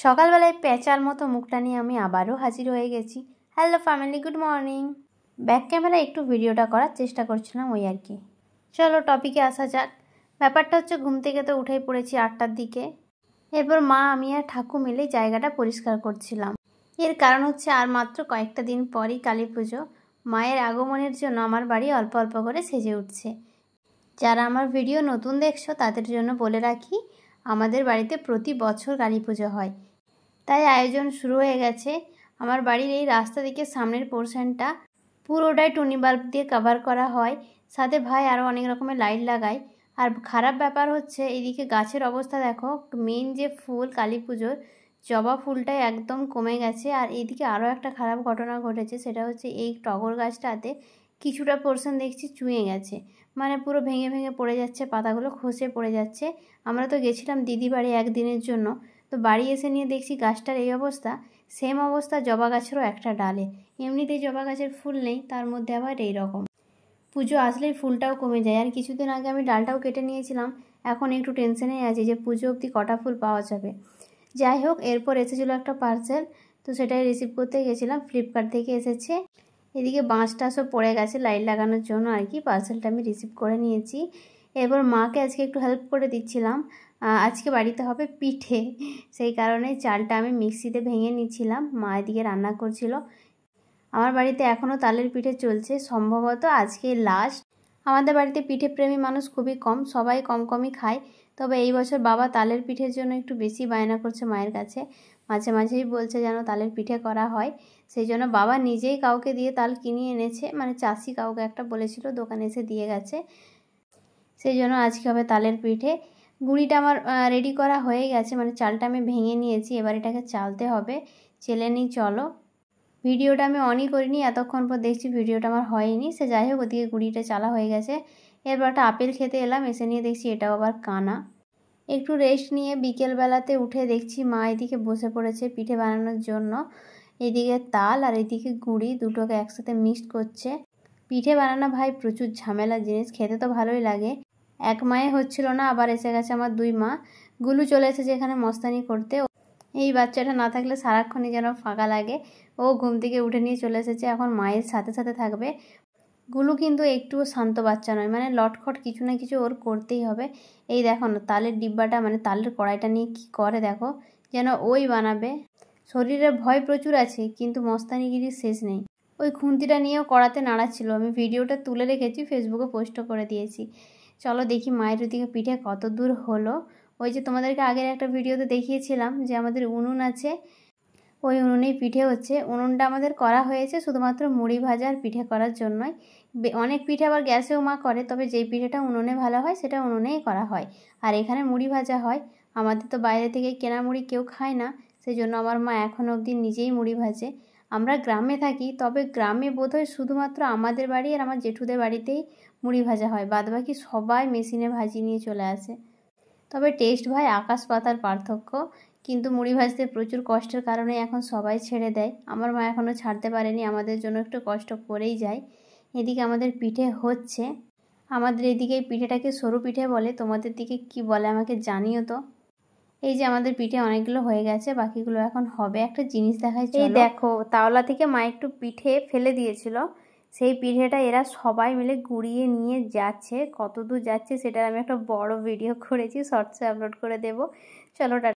সকালবেলায় পেঁচার মতো মুখটা নিয়ে আমি আবারও হাজির হয়ে গেছি। Hello family, good morning. Back camera একটু ভিডিওটা করার চেষ্টা করছিলাম, ওই আর কি। চলো টপিকে আসা যাক। ব্যাপারটা হচ্ছে, ঘুম থেকে তো উঠেই পড়েছি 8টার দিকে। এরপর মা, আমি আর ঠাকু মিলে জায়গাটা পরিষ্কার করছিলাম। এর কারণ হচ্ছে, আর মাত্র কয়েকটা দিন পরই কালী পুজো। মায়ের আগমনের জন্য আমার বাড়ি অল্প অল্প করে সেজে উঠছে। যারা আমার ভিডিও নতুন দেখছো তাদের জন্য বলে রাখি, আমাদের বাড়িতে প্রতি বছর কালী পুজো হয়, তাই আয়োজন শুরু হয়ে গেছে। আমার বাড়ির এই রাস্তা দিকে সামনের পোর্শনটা পুরোটাই টুনি বাল্ব দিয়ে কভার করা হয়, সাথে ভাই আরও অনেক রকমের লাইট লাগায়। আর খারাপ ব্যাপার হচ্ছে, এদিকে গাছের অবস্থা দেখো। মেন যে ফুল কালী পুজোর জবা ফুলটাই একদম কমে গেছে। আর এদিকে আরও একটা খারাপ ঘটনা ঘটেছে, সেটা হচ্ছে এই টগর গাছটাতে কিছুটা পোর্শন দেখছি চুঁয়ে গেছে, মানে পুরো ভেঙে ভেঙে পড়ে যাচ্ছে, পাতাগুলো খসে পড়ে যাচ্ছে। আমরা তো গেছিলাম দিদি বাড়ি একদিনের জন্য, তো বাড়ি এসে নিয়ে দেখছি গাছটার এই অবস্থা। সেম অবস্থা জবা গাছেরও একটা ডালে। এমনিতেই জবা গাছের ফুল নেই, তার মধ্যে আবার এই রকম। পুজো আসলেই ফুলটাও কমে যায়। আর কিছুদিন আগে আমি ডালটাও কেটে নিয়েছিলাম, এখন একটু টেনশনেই আছি যে পুজো অবধি কটা ফুল পাওয়া যাবে। যাই হোক, এরপর এসেছিলো একটা পার্সেল, তো সেটাই রিসিভ করতে গেছিলাম। ফ্লিপকার্ট থেকে এসেছে। এদিকে বাঁশটা সব পড়ে গেছে লাইট লাগানোর জন্য আর কি। পার্সেলটা আমি রিসিভ করে নিয়েছি। এরপর মাকে আজকে একটু হেল্প করে দিচ্ছিলাম। আজকে বাড়িতে হবে পিঠে, সেই কারণে চালটা আমি মিক্সিতে ভেঙে নিচ্ছিলাম। মা এদিকে রান্না করছিল। আমার বাড়িতে এখনও তালের পিঠে চলছে, সম্ভবত আজকে লাস্ট। আমাদের বাড়িতে পিঠে প্রেমী মানুষ খুবই কম, সবাই কম কমই খায়। তবে এই বছর বাবা তালের পিঠের জন্য একটু বেশি বায়না করছে মায়ের কাছে। মাঝে মাঝেই বলছে যেন তালের পিঠে করা হয়। সেই জন্য বাবা নিজেই কাউকে দিয়ে তাল কিনিয়ে এনেছে, মানে চাষি কাউকে একটা বলেছিল, দোকানে এসে দিয়ে গেছে। সেই জন্য আজকে হবে তালের পিঠে। গুঁড়িটা আমার রেডি করা হয়ে গেছে, মানে চালটা আমি ভেঙে নিয়েছি। এবার এটাকে চালতে হবে। চেলে নিই চলো। ভিডিওটা আমি অনই করিনি, এতক্ষণ পর দেখছি ভিডিওটা আমার হয়নি। সে যাই হোক, ওদিকে গুঁড়িটা চালা হয়ে গেছে। এরপর একটা আপেল খেতে এলাম, এসে নিয়ে দেখছি এটাও আবার কানা। একটু রেস্ট নিয়ে বিকেলবেলাতে উঠে দেখছি মা এদিকে বসে পড়েছে পিঠে বানানোর জন্য। এদিকে তাল আর এদিকে গুঁড়ি দুটোকে একসাথে মিক্সড করছে। পিঠে বানানো ভাই প্রচুর ঝামেলার জিনিস, খেতে তো ভালোই লাগে। এক মায়ে হচ্ছিল না, আবার এসে গেছে আমার দুই মা। গুলু চলে এসেছে এখানে মস্তানি করতে। এই বাচ্চাটা না থাকলে সারাক্ষণই যেন ফাঁকা লাগে। ও ঘুম থেকে উঠে নিয়ে চলে এসেছে, এখন মায়ের সাথে সাথে থাকবে। গুলু কিন্তু একটুও শান্ত বাচ্চা নয়, মানে লটখট কিছু না কিছু ওর করতেই হবে। এই দেখো না, তালের ডিব্বাটা মানে তালের কড়াইটা নিয়ে কি করে দেখো, যেন ওই বানাবে। শরীরে ভয় প্রচুর আছে, কিন্তু মস্তানিগিরির শেষ নেই। ওই খুন্তিটা নিয়েও কড়াতে নাড়াচ্ছিল। আমি ভিডিওটা তুলে রেখেছি, ফেসবুকে পোস্টও করে দিয়েছি। চলো দেখি মায়ের ওদিকে পিঠে কত দূর হলো। ওই যে তোমাদেরকে আগের একটা ভিডিওতে দেখিয়েছিলাম যে আমাদের উনুন আছে, ওই উনুনেই পিঠে হচ্ছে। উনুনটা আমাদের করা হয়েছে শুধুমাত্র মুড়ি ভাজা আর পিঠে করার জন্যই। অনেক পিঠে আবার গ্যাসেও মা করে, তবে যেই পিঠেটা উনুনে ভালো হয় সেটা উনুনেই করা হয়। আর এখানে মুড়ি ভাজা হয়। আমাদের তো বাইরে থেকে কেনা মুড়ি কেউ খায় না, সেই জন্য আমার মা এখনও অবধি নিজেই মুড়ি ভাজে। আমরা গ্রামে থাকি, তবে গ্রামে বোধহয় শুধুমাত্র আমাদের বাড়ি আর আমার জেঠুদের বাড়িতেই মুড়ি ভাজা হয়, বাদবাকি সবাই মেশিনে ভাজি নিয়ে চলে আসে। তবে টেস্ট ভাই আকাশ পাতাল পার্থক্য। কিন্তু মুড়ি ভাজতে প্রচুর কষ্টের কারণে এখন সবাই ছেড়ে দেয়। আমার মা এখনও ছাড়তে পারেনি, আমাদের জন্য একটু কষ্ট করেই যায়। এদিকে আমাদের পিঠে হচ্ছে। আমাদের এদিকে এই পিঠেটাকে সরু পিঠে বলে, তোমাদের দিকে কি বলে আমাকে জানিও তো। এই যে আমাদের পিঠে অনেকগুলো হয়ে গেছে, বাকিগুলো এখন হবে। একটা জিনিস দেখাই, এই দেখো, তাওলা থেকে মা একটু পিঠে ফেলে দিয়েছিল, সেই পিঠেটা এরা সবাই মিলে গুঁড়িয়ে নিয়ে যাচ্ছে। কত দূর যাচ্ছে সেটার আমি একটা বড় ভিডিও করেছি, শর্টসে আপলোড করে দেবো। চলো।